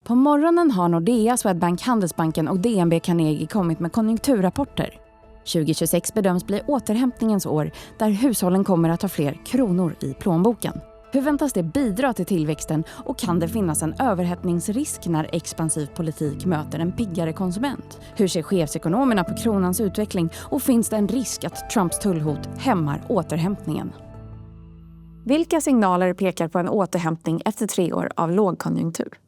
På morgonen har Nordea, Swedbank, Handelsbanken och DNB Carnegie kommit med konjunkturrapporter. 2026 bedöms bli återhämtningens år där hushållen kommer att ha fler kronor i plånboken. Hur väntas det bidra till tillväxten och kan det finnas en överhettningsrisk när expansiv politik möter en piggare konsument? Hur ser chefsekonomerna på kronans utveckling och finns det en risk att Trumps tullhot hämmar återhämtningen? Vilka signaler pekar på en återhämtning efter 3 år av lågkonjunktur?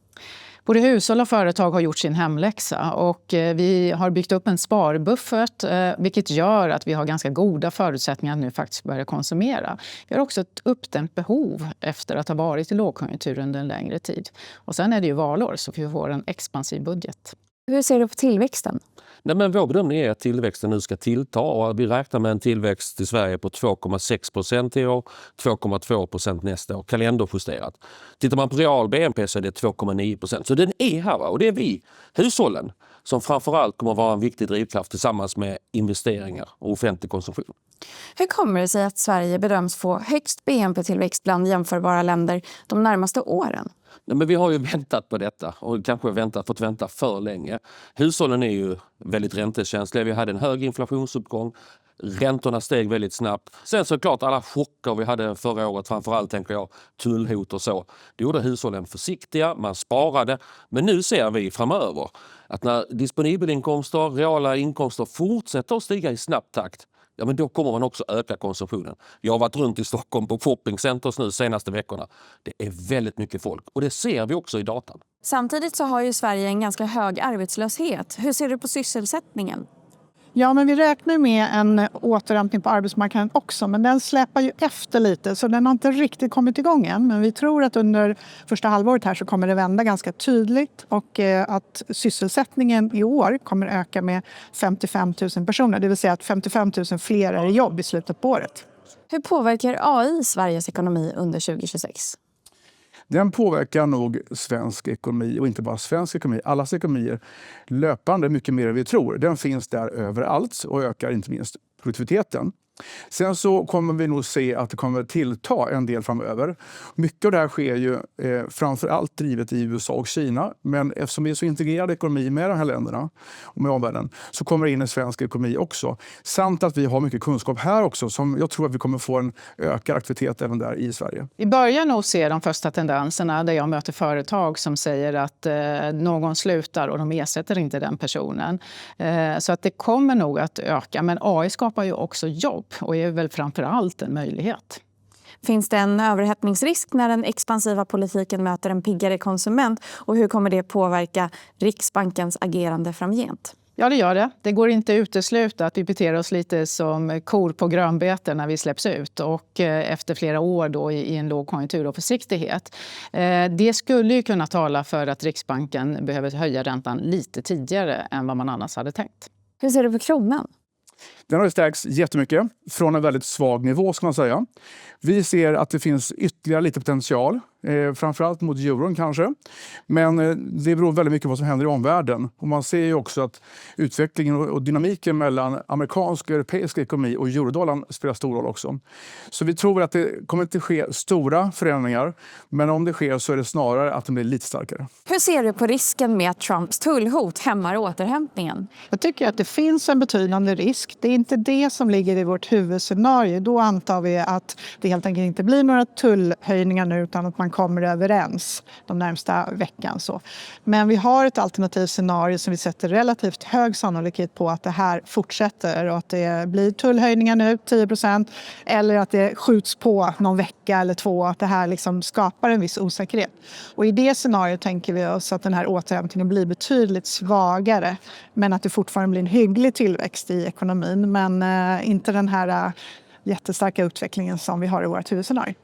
Både hushåll och företag har gjort sin hemläxa och vi har byggt upp en sparbuffert vilket gör att vi har ganska goda förutsättningar att nu faktiskt börja konsumera. Vi har också ett uppdämt behov efter att ha varit i lågkonjunktur under en längre tid. Och sen är det ju valår så vi får en expansiv budget. Hur ser du på tillväxten? Nej, men vår bedömning är att tillväxten nu ska tillta och vi räknar med en tillväxt i Sverige på 2,6% i år, 2,2% nästa år, kalenderjusterat. Tittar man på real BNP så är det 2,9%. Så den är här och det är vi, hushållen, som framförallt kommer att vara en viktig drivkraft tillsammans med investeringar och offentlig konsumtion. Hur kommer det sig att Sverige bedöms få högst BNP-tillväxt bland jämförbara länder de närmaste åren? Nej, men vi har ju väntat på detta och kanske fått vänta för länge. Hushållen är ju väldigt räntekänsliga. Vi hade en hög inflationsuppgång. Räntorna steg väldigt snabbt. Sen såklart alla chocker vi hade förra året, framförallt tänker jag tullhot och så. Det gjorde hushållen försiktiga, man sparade. Men nu ser vi framöver att när disponibelinkomster, reala inkomster fortsätter att stiga i snabb takt, ja, men då kommer man också öka konsumtionen. Jag har varit runt i Stockholm på shoppingcenters nu senaste veckorna. Det är väldigt mycket folk och det ser vi också i datan. Samtidigt så har ju Sverige en ganska hög arbetslöshet. Hur ser du på sysselsättningen? Ja, men vi räknar med en återhämtning på arbetsmarknaden också, men den släpar ju efter lite så den har inte riktigt kommit igång än. Men vi tror att under första halvåret här så kommer det vända ganska tydligt och att sysselsättningen i år kommer öka med 55 000 personer, det vill säga att 55 000 fler är i jobb i slutet på året. Hur påverkar AI Sveriges ekonomi under 2026? Den påverkar nog svensk ekonomi och inte bara svensk ekonomi. Allas ekonomier löpande mycket mer än vi tror. Den finns där överallt och ökar inte minst produktiviteten. Sen så kommer vi nog se att det kommer tillta en del framöver. Mycket av det här sker ju framförallt drivet i USA och Kina. Men eftersom vi är så integrerade ekonomi med de här länderna och med omvärlden så kommer det in i svensk ekonomi också. Samt att vi har mycket kunskap här också som jag tror att vi kommer få en ökad aktivitet även där i Sverige. Vi börjar nog se de första tendenserna där jag möter företag som säger att någon slutar och de ersätter inte den personen. Så att det kommer nog att öka, men AI skapar ju också jobb. Och är väl framförallt en möjlighet. Finns det en överhettningsrisk när den expansiva politiken möter en piggare konsument? Och hur kommer det påverka Riksbankens agerande framgent? Ja, det gör det. Det går inte att utesluta att vi beter oss lite som kor på grönbete när vi släpps ut. Och efter flera år då i en lågkonjunktur och försiktighet. Det skulle ju kunna tala för att Riksbanken behöver höja räntan lite tidigare än vad man annars hade tänkt. Hur ser du på kronan? Den har stärkts jättemycket från en väldigt svag nivå ska man säga. Vi ser att det finns ytterligare lite potential, framförallt mot euron kanske. Men det beror väldigt mycket på vad som händer i omvärlden. Och man ser ju också att utvecklingen och dynamiken mellan amerikansk och europeisk ekonomi och eurodollarn spelar stor roll också. Så vi tror att det kommer inte ske stora förändringar. Men om det sker så är det snarare att den blir lite starkare. Hur ser du på risken med att Trumps tullhot hämmar återhämtningen? Jag tycker att det finns en betydande risk. Det är inte det som ligger i vårt huvudscenario. Då antar vi att det helt enkelt inte blir några tullhöjningar nu utan att man kommer överens de närmsta veckan. Så. Men vi har ett alternativt scenario som vi sätter relativt hög sannolikhet på att det här fortsätter och att det blir tullhöjningar nu, 10%, eller att det skjuts på någon vecka eller 2, att det här liksom skapar en viss osäkerhet. Och i det scenariot tänker vi oss att den här återhämtningen blir betydligt svagare, men att det fortfarande blir en hygglig tillväxt i ekonomin, men inte den här jättestarka utvecklingen som vi har i vårt huvudscenario.